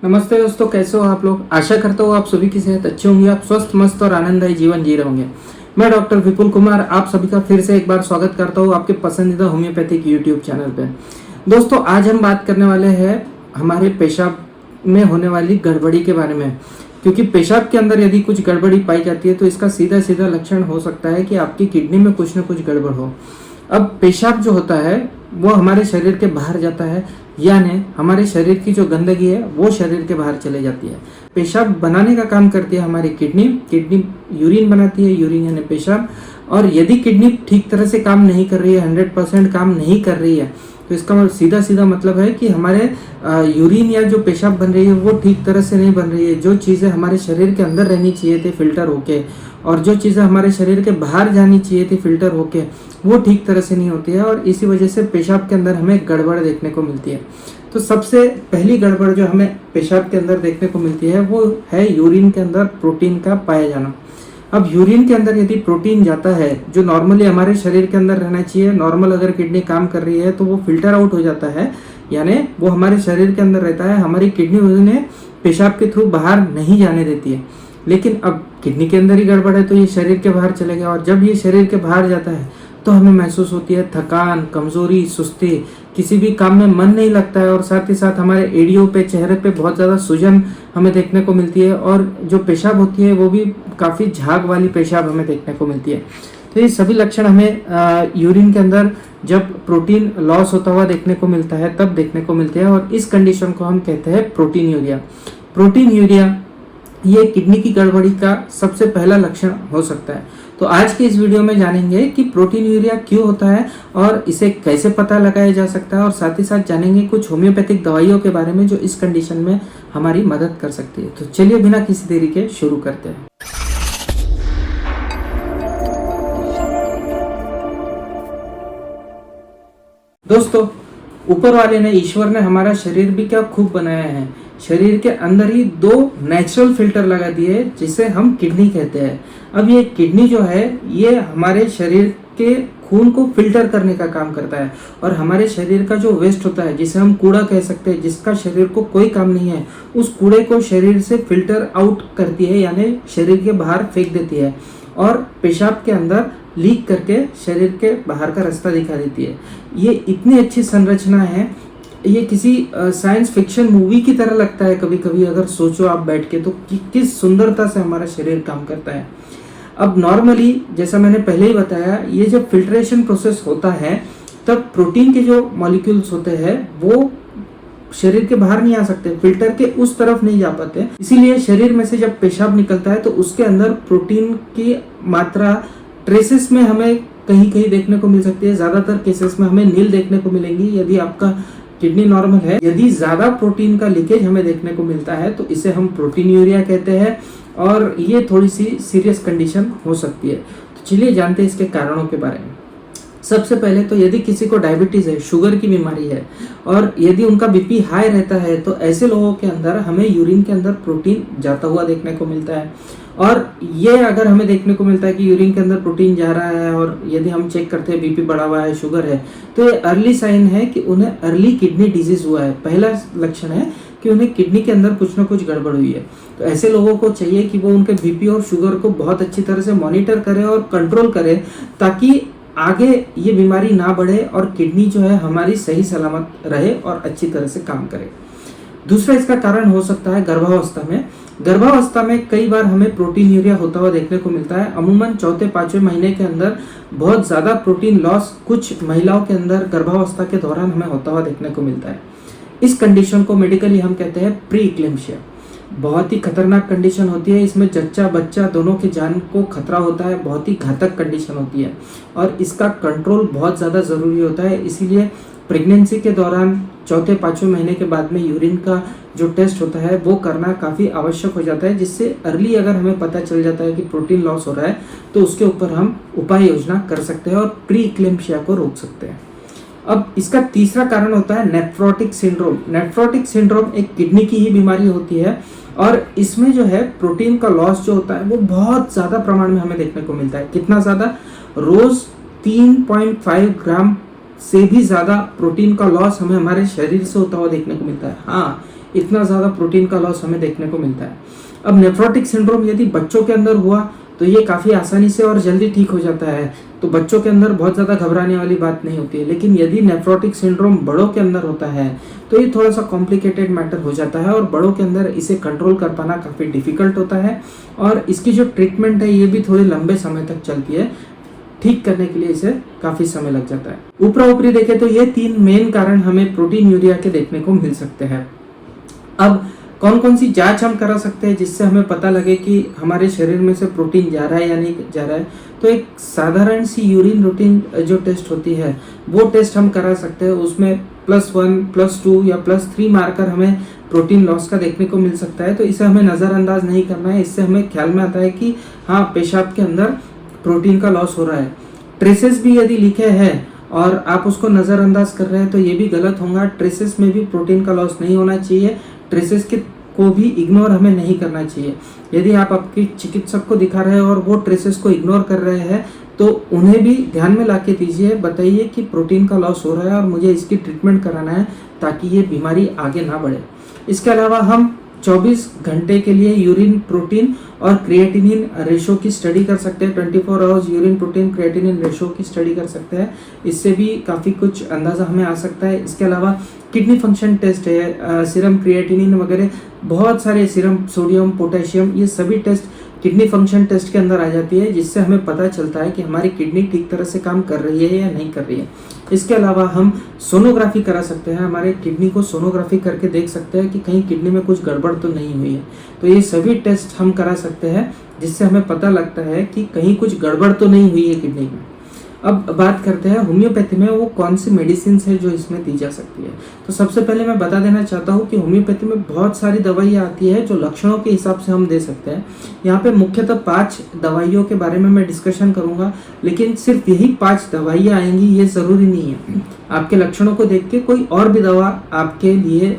नमस्ते दोस्तों, कैसे हो आप लोग। आशा करता हूँ आप सभी की सेहत अच्छी होंगी, आप स्वस्थ मस्त और आनंददायी जीवन जी रहे होंगे। मैं डॉक्टर विपुल कुमार आप सभी का फिर से एक बार स्वागत करता हूँ आपके पसंदीदा होम्योपैथिक यूट्यूब चैनल पे। दोस्तों, आज हम बात करने वाले हैं हमारे पेशाब में होने वाली गड़बड़ी के बारे में, क्योंकि पेशाब के अंदर यदि कुछ गड़बड़ी पाई जाती है तो इसका सीधा सीधा लक्षण हो सकता है कि आपकी किडनी में कुछ न कुछ गड़बड़ हो। अब पेशाब जो होता है वो हमारे शरीर के बाहर जाता है, यानी हमारे शरीर की जो गंदगी है वो शरीर के बाहर चले जाती है। पेशाब बनाने का काम करती है हमारी किडनी यूरिन बनाती है, यूरिन यानी पेशाब। और यदि किडनी ठीक तरह से काम नहीं कर रही है, 100% काम नहीं कर रही है, तो इसका सीधा सीधा मतलब है कि हमारे यूरिन या जो पेशाब बन रही है वो ठीक तरह से नहीं बन रही है। जो चीज़ें हमारे शरीर के अंदर रहनी चाहिए थी फिल्टर होके, और जो चीज़ें हमारे शरीर के बाहर जानी चाहिए थी फिल्टर होके, वो ठीक तरह से नहीं होती है, और इसी वजह से पेशाब के अंदर हमें गड़बड़ देखने को मिलती है। तो सबसे पहली गड़बड़ जो हमें पेशाब के अंदर देखने को मिलती है वो है यूरिन के अंदर प्रोटीन का पाया जाना। अब यूरिन के अंदर यदि प्रोटीन जाता है जो नॉर्मली हमारे शरीर के अंदर रहना चाहिए, नॉर्मल अगर किडनी काम कर रही है तो वो फिल्टर आउट हो जाता है, यानी वो हमारे शरीर के अंदर रहता है, हमारी किडनी उन्हें पेशाब के थ्रू बाहर नहीं जाने देती है। लेकिन अब किडनी के अंदर ही गड़बड़ है तो ये शरीर के बाहर चलेगा, और जब ये शरीर के बाहर जाता है तो हमें महसूस होती है थकान, कमजोरी, सुस्ती, किसी भी काम में मन नहीं लगता है, और साथ ही साथ हमारे एड़ियों पे, चेहरे पे बहुत ज़्यादा सूजन हमें देखने को मिलती है, और जो पेशाब होती है वो भी काफ़ी झाग वाली पेशाब हमें देखने को मिलती है। तो ये सभी लक्षण हमें यूरिन के अंदर जब प्रोटीन लॉस होता हुआ देखने को मिलता है तब देखने को मिलते हैं, और इस कंडीशन को हम कहते हैं प्रोटीन यूरिया। प्रोटीन यूरिया ये किडनी की गड़बड़ी का सबसे पहला लक्षण हो सकता है। तो आज के इस वीडियो में जानेंगे कि प्रोटीन यूरिया क्यों होता है और इसे कैसे पता लगाया जा सकता है, और साथ ही साथ जानेंगे कुछ होम्योपैथिक दवाइयों के बारे में जो इस कंडीशन में हमारी मदद कर सकती है। तो चलिए बिना किसी देरी के शुरू करते हैं। दोस्तों, ऊपर वाले ने, ईश्वर ने हमारा शरीर भी क्या खूब बनाया है। शरीर के अंदर ही दो नेचुरल फिल्टर लगा दिए जिसे हम किडनी कहते हैं। अब ये किडनी जो है ये हमारे शरीर के खून को फिल्टर करने का काम करता है, और हमारे शरीर का जो वेस्ट होता है जिसे हम कूड़ा कह सकते हैं, जिसका शरीर को कोई काम नहीं है, उस कूड़े को शरीर से फिल्टर आउट करती है, यानी शरीर के बाहर फेंक देती है, और पेशाब के अंदर लीक करके शरीर के बाहर का रास्ता दिखा देती है। ये इतनी अच्छी संरचना है, ये किसी साइंस फिक्शन मूवी की तरह लगता है कभी कभी अगर सोचो आप बैठ के, तो किस सुंदरता से हमारा शरीर काम करता है। अब नॉर्मली जैसा मैंने पहले ही बताया, ये जब फिल्ट्रेशन प्रोसेस होता है तब प्रोटीन के जो मॉलिक्यूल्स होते हैं वो शरीर के बाहर नहीं आ सकते, फिल्टर के उस तरफ नहीं जा पाते। इसीलिए शरीर में से जब पेशाब निकलता है तो उसके अंदर प्रोटीन की मात्रा ट्रेसेस में हमें कहीं कहीं देखने को मिल सकती है। ज्यादातर केसेस में हमें नील देखने को मिलेंगी यदि आपका किडनी नॉर्मल है। यदि ज्यादा प्रोटीन का लीकेज हमें देखने को मिलता है तो इसे हम प्रोटीन यूरिया कहते हैं, और ये थोड़ी सी सीरियस कंडीशन हो सकती है। तो चलिए जानते हैं इसके कारणों के बारे में। सबसे पहले तो यदि किसी को डायबिटीज है, शुगर की बीमारी है, और यदि उनका बीपी हाई रहता है तो ऐसे लोगों के अंदर हमें यूरिन के अंदर प्रोटीन जाता हुआ देखने को मिलता है। और ये अगर हमें देखने को मिलता है कि यूरिन के अंदर प्रोटीन जा रहा है, और यदि हम चेक करते हैं बीपी बढ़ा हुआ है, शुगर है, तो ये अर्ली साइन है कि उन्हें अर्ली किडनी डिजीज हुआ है। पहला लक्षण है कि उन्हें किडनी के अंदर कुछ ना कुछ गड़बड़ हुई है। तो ऐसे लोगों को चाहिए कि वो उनके बीपी और शुगर को बहुत अच्छी तरह से मॉनिटर करें और कंट्रोल करें, ताकि आगे ये बीमारी ना बढ़े और किडनी जो है हमारी सही सलामत रहे और अच्छी तरह से काम करे। दूसरा इसका कारण हो सकता है गर्भावस्था में। गर्भावस्था में कई बार हमें प्रोटीन यूरिया होता हुआ देखने को मिलता है। अमूमन चौथे पांचवें महीने के अंदर बहुत ज्यादा प्रोटीन लॉस कुछ महिलाओं के अंदर गर्भावस्था के दौरान हमें होता हुआ देखने को मिलता है। इस कंडीशन को मेडिकली हम कहते हैं प्री इक्लेम्शिया। बहुत ही खतरनाक कंडीशन होती है, इसमें जच्चा बच्चा दोनों की जान को खतरा होता है, बहुत ही घातक कंडीशन होती है, और इसका कंट्रोल बहुत ज़्यादा ज़रूरी होता है। इसीलिए प्रेगनेंसी के दौरान चौथे पांचवें महीने के बाद में यूरिन का जो टेस्ट होता है वो करना काफ़ी आवश्यक हो जाता है, जिससे अर्ली अगर हमें पता चल जाता है कि प्रोटीन लॉस हो रहा है तो उसके ऊपर हम उपाय योजना कर सकते हैं और प्री इक्लेम्शिया को रोक सकते हैं। अब इसका तीसरा कारण होता है नेफ्रोटिक सिंड्रोम। नेफ्रोटिक सिंड्रोम एक किडनी की ही बीमारी होती है, और इसमें जो है प्रोटीन का लॉस जो होता है वो बहुत ज़्यादा प्रमाण में हमें देखने को मिलता है। कितना ज़्यादा? रोज़ 3.5 ग्राम से भी ज़्यादा प्रोटीन का लॉस हमें हमारे शरीर से होता हुआ देखने को मिलता है। हाँ, इतना ज़्यादा प्रोटीन का लॉस हमें देखने को मिलता है। अब नेफ्रोटिक सिंड्रोम यदि बच्चों के अंदर हुआ तो ये काफ़ी आसानी से और जल्दी ठीक हो जाता है, तो बच्चों के अंदर बहुत ज़्यादा घबराने वाली बात नहीं होती है। लेकिन यदि नेफ्रोटिक सिंड्रोम बड़ों के अंदर होता है तो ये थोड़ा सा कॉम्प्लिकेटेड मैटर हो जाता है और बड़ों के अंदर इसे कंट्रोल कर पाना काफ़ी डिफिकल्ट होता है और इसकी जो ट्रीटमेंट है ये भी थोड़े लंबे समय तक चलती है। ठीक करने के लिए इसे काफ़ी समय लग जाता है। ऊपरा ऊपरी देखें तो ये 3 मेन कारण हमें प्रोटीन यूरिया के देखने को मिल सकते हैं। अब कौन कौन सी जांच हम करा सकते हैं जिससे हमें पता लगे कि हमारे शरीर में से प्रोटीन जा रहा है या नहीं जा रहा है? तो एक साधारण सी यूरिन रूटीन जो टेस्ट होती है वो टेस्ट हम करा सकते हैं। उसमें +1, +2 या +3 मार्कर हमें प्रोटीन लॉस का देखने को मिल सकता है। तो इसे हमें नज़रअंदाज नहीं करना है। इससे हमें ख्याल में आता है कि हाँ, पेशाब के अंदर प्रोटीन का लॉस हो रहा है। ट्रेसेस भी यदि लिखे हैं और आप उसको नज़रअंदाज कर रहे हैं तो ये भी गलत होगा। ट्रेसेस में भी प्रोटीन का लॉस नहीं होना चाहिए। ट्रेसेस के को भी इग्नोर हमें नहीं करना चाहिए। यदि आप आपके चिकित्सक को दिखा रहे हैं और वो ट्रेसेस को इग्नोर कर रहे हैं तो उन्हें भी ध्यान में ला के दीजिए, बताइए कि प्रोटीन का लॉस हो रहा है और मुझे इसकी ट्रीटमेंट कराना है ताकि ये बीमारी आगे ना बढ़े। इसके अलावा हम 24 घंटे के लिए यूरिन प्रोटीन और क्रिएटिनिन रेशो की स्टडी कर सकते हैं। 24 hours urine protein creatinine ratio की स्टडी कर सकते हैं। इससे भी काफ़ी कुछ अंदाज़ा हमें आ सकता है। इसके अलावा किडनी फंक्शन टेस्ट है, सीरम क्रिएटिनिन वगैरह बहुत सारे, सीरम सोडियम पोटेशियम, ये सभी टेस्ट किडनी फंक्शन टेस्ट के अंदर आ जाती है, जिससे हमें पता चलता है कि हमारी किडनी ठीक तरह से काम कर रही है या नहीं कर रही है। इसके अलावा हम सोनोग्राफी करा सकते हैं। हमारे किडनी को सोनोग्राफी करके देख सकते हैं कि कहीं किडनी में कुछ गड़बड़ तो नहीं हुई है। तो ये सभी टेस्ट हम करा सकते हैं जिससे हमें पता लगता है कि कहीं कुछ गड़बड़ तो नहीं हुई है किडनी में। अब बात करते हैं होम्योपैथी में वो कौन सी मेडिसिन है जो इसमें दी जा सकती है। तो सबसे पहले मैं बता देना चाहता हूँ कि होम्योपैथी में बहुत सारी दवाइयाँ आती है जो लक्षणों के हिसाब से हम दे सकते हैं। यहाँ पे मुख्यतः 5 दवाइयों के बारे में मैं डिस्कशन करूँगा, लेकिन सिर्फ यही 5 दवाइयाँ आएंगी ये ज़रूरी नहीं है। आपके लक्षणों को देख के कोई और भी दवा आपके लिए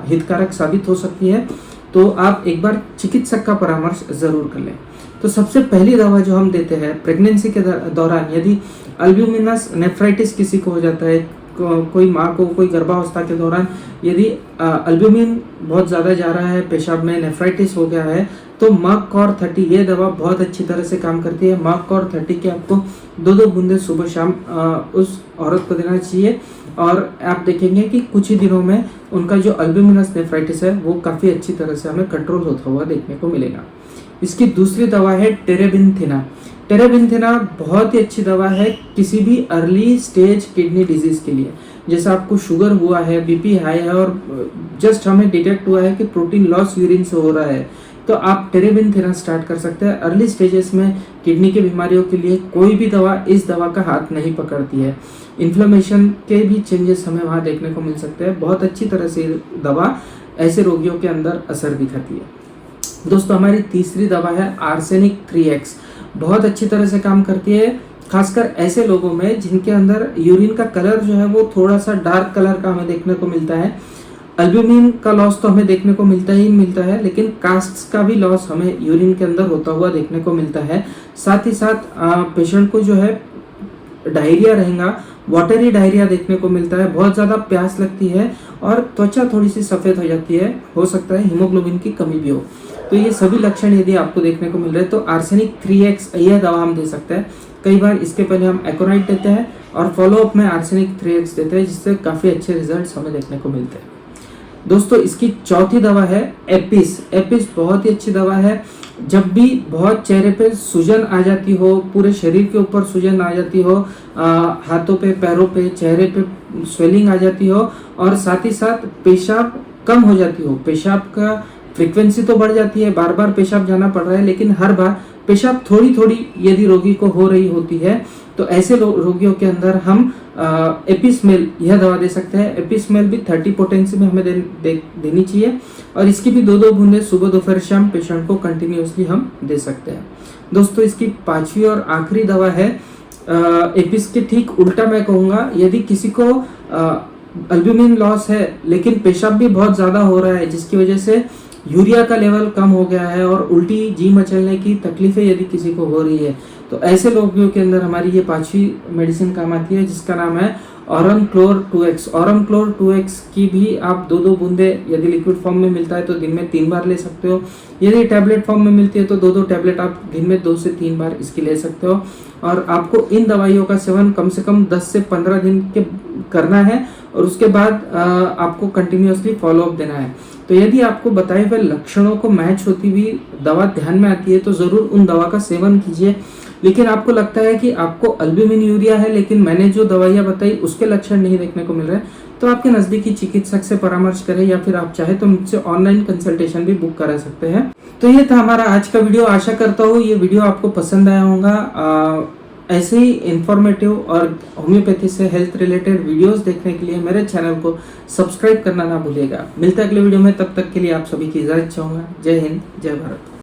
हितकारक साबित हो सकती है, तो आप एक बार चिकित्सक का परामर्श ज़रूर कर लें। तो सबसे पहली दवा जो हम देते हैं प्रेगनेंसी के दौरान, यदि अल्ब्यूमिनस नेफ्राइटिस किसी को हो जाता है, कोई माँ को कोई गर्भावस्था के दौरान यदि अल्ब्यूमिन बहुत ज़्यादा जा रहा है, पेशाब में नेफ्राइटिस हो गया है, तो मर्क-कॉर 30 ये दवा बहुत अच्छी तरह से काम करती है। मर्क-कॉर 30 के आपको 2-2 बूंदे सुबह शाम उस औरत को देना चाहिए और आप देखेंगे कि कुछ ही दिनों में उनका जो अल्ब्यूमिनस नेफ्राइटिस है वो काफ़ी अच्छी तरह से हमें कंट्रोल होता हुआ देखने को मिलेगा। इसकी दूसरी दवा है टेरेबिंथिना। टेरेबिंथिना बहुत ही अच्छी दवा है किसी भी अर्ली स्टेज किडनी डिजीज़ के लिए। जैसे आपको शुगर हुआ है, बीपी हाई है और जस्ट हमें डिटेक्ट हुआ है कि प्रोटीन लॉस यूरिन से हो रहा है, तो आप टेरेबिंथिना स्टार्ट कर सकते हैं। अर्ली स्टेजेस में किडनी की बीमारियों के लिए कोई भी दवा इस दवा का हाथ नहीं पकड़ती है। इन्फ्लेमेशन के भी चेंजेस हमें वहाँ देखने को मिल सकते हैं। बहुत अच्छी तरह से दवा ऐसे रोगियों के अंदर असर दिखाती है। दोस्तों, हमारी तीसरी दवा है आर्सेनिक 3x। बहुत अच्छी तरह से काम करती है, खासकर ऐसे लोगों में जिनके अंदर यूरिन का कलर जो है वो थोड़ा सा डार्क कलर का हमें देखने को मिलता है। अल्ब्यूमिन का लॉस तो हमें देखने को मिलता है, लेकिन कास्ट्स का भी लॉस हमें यूरिन के अंदर होता हुआ देखने को मिलता है। साथ ही साथ पेशेंट को जो है डायरिया रहेगा, वाटरी डायरिया देखने को मिलता है, बहुत ज़्यादा प्यास लगती है और त्वचा थोड़ी सी सफ़ेद हो जाती है, हो सकता है हीमोग्लोबिन की कमी भी हो। तो ये सभी लक्षण यदि आपको देखने को मिल रहे हैं तो आर्सेनिक 3x यह दवा हम दे सकते हैं। कई बार इसके पहले हम एकोनाइट देते हैं और फॉलोअप में आर्सेनिक 3x देते हैं, जिससे काफ़ी अच्छे रिजल्ट्स हमें देखने को मिलते हैं। दोस्तों, इसकी चौथी दवा है एपिस। एपिस बहुत ही अच्छी दवा है। जब भी बहुत चेहरे पे सूजन आ जाती हो, पूरे शरीर के ऊपर सूजन आ जाती हो, हाथों पे, पैरों पे, चेहरे पे स्वेलिंग आ जाती हो और साथ ही साथ पेशाब कम हो जाती हो, पेशाब का फ्रीक्वेंसी तो बढ़ जाती है, बार बार पेशाब जाना पड़ रहा है, लेकिन हर बार पेशाब थोड़ी थोड़ी यदि रोगी को हो रही होती है, तो ऐसे रोगियों के अंदर हम एपिसमेल यह दवा दे सकते हैं। एपिसमेल भी 30 पोटेंसी में हमें देनी चाहिए और इसकी भी 2-2 बूंदे सुबह दोपहर शाम पेशेंट को कंटिन्यूसली हम दे सकते हैं। दोस्तों, इसकी 5वीं और आखिरी दवा है एपिस के ठीक उल्टा मैं कहूँगा। यदि किसी को अल्ब्यूमिन लॉस है लेकिन पेशाब भी बहुत ज़्यादा हो रहा है, जिसकी वजह से यूरिया का लेवल कम हो गया है और उल्टी जी मचलने की तकलीफें यदि किसी को हो रही है, तो ऐसे लोगों के अंदर हमारी ये 5वीं मेडिसिन काम आती है, जिसका नाम है ऑरम क्लोर 2x। ऑरम क्लोर 2x की भी आप 2-2 बूंदे यदि लिक्विड फॉर्म में मिलता है तो दिन में 3 बार ले सकते हो। यदि टैबलेट फॉर्म में मिलती है तो 2-2 टैबलेट आप दिन में 2 से 3 बार इसकी ले सकते हो। और आपको इन दवाइयों का सेवन कम से कम 10 से 15 दिन के करना है और उसके बाद आपको कंटिन्यूअसली फॉलोअप देना है। तो यदि आपको बताए हुए लक्षणों को मैच होती हुई दवा ध्यान में आती है तो जरूर उन दवा का सेवन कीजिए। लेकिन आपको लगता है कि आपको अल्बुमिन यूरिया है लेकिन मैंने जो दवाइयां बताई उसके लक्षण नहीं देखने को मिल रहे, तो आपके नजदीकी चिकित्सक से परामर्श करें या फिर आप चाहे तो मुझसे ऑनलाइन कंसल्टेशन भी बुक करा सकते हैं। तो ये था हमारा आज का वीडियो। आशा करता हूँ ये वीडियो आपको पसंद आया होगा। ऐसे ही इंफॉर्मेटिव और होम्योपैथी से हेल्थ रिलेटेड वीडियोस देखने के लिए मेरे चैनल को सब्सक्राइब करना ना भूलिएगा। मिलते हैं अगले वीडियो में, तब तक के लिए आप सभी की इजाजत चाहूंगा। जय हिंद, जय भारत।